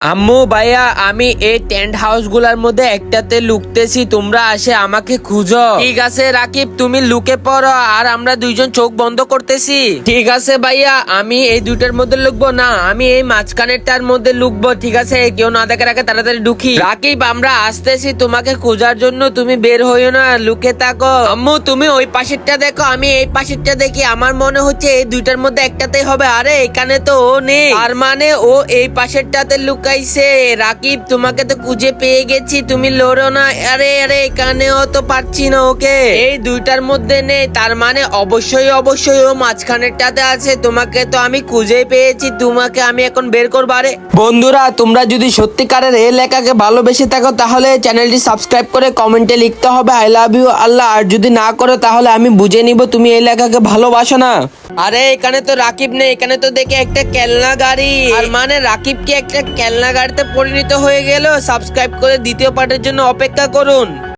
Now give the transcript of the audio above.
আম্মু ভাইয়া আমি এই টেন্ট হাউস গুলার মধ্যে একটাতে লুকতেছি, তোমরা আসে আমাকে খুঁজো। ঠিক আছে রাকিব, তুমি লুকে পড়ো আর আমরা দুইজন চোখ বন্ধ করতেছি। ঠিক আছে ভাইয়া, আমি এই দুইটার মধ্যে লুকবো না, আমি এই মাঝখানেরটার মধ্যে লুকবো। ঠিক আছে, কেউ না দেখে রাখে তাড়াতাড়ি ঢুকি। রাকিব আমরা আসতেছি তোমাকে খোঁজার জন্য, তুমি বের হইও না, লুকে থাকো। আম্মু তুমি ওই পাশেরটা দেখো, আমি এই পাশেরটা দেখি। আমার মনে হচ্ছে এই দুইটার মধ্যে একটাতেই হবে। আরে এখানে তো ও নেই, তার মানে ও এই পাশেরটাতে লুকাইছে। রাকিব তোমাকে তো খুঁজে পেয়ে গেছি, তুমি লড়ো না। আরে আরে এখানেও তো পাচ্ছি না ওকে, এই দুইটার মধ্যে নেই, তার মানে অবশ্যই অবশ্যই ও মাঝখানেরটাতে আছে। তোমাকে তো আমি খুঁজে পেয়েছি, তোমাকে আমি এখন বের করবো। আরে বন্ধুরা, তোমরা যদি সত্যিকারের এই লেখাকে ভালোবেসে থাকো তাহলে চ্যানেলটি সাবস্ক্রাইব করে কমেন্টে লিখতে হবে আই লাভ ইউ আল্লাহ। আর যদি না করো তাহলে আমি বুঝে নিব তুমি এই লেখাকে ভালোবাসো না। আরে এখানে তো রাকিব নেই, এখানে তো দেখে একটা খেলনা গাড়ি। আর মানে রাকিব কি একটা খেলনা গাড়িতে পরিণত হয়ে গেল। সাবস্ক্রাইব করে দ্বিতীয় পার্টের জন্য অপেক্ষা করুন।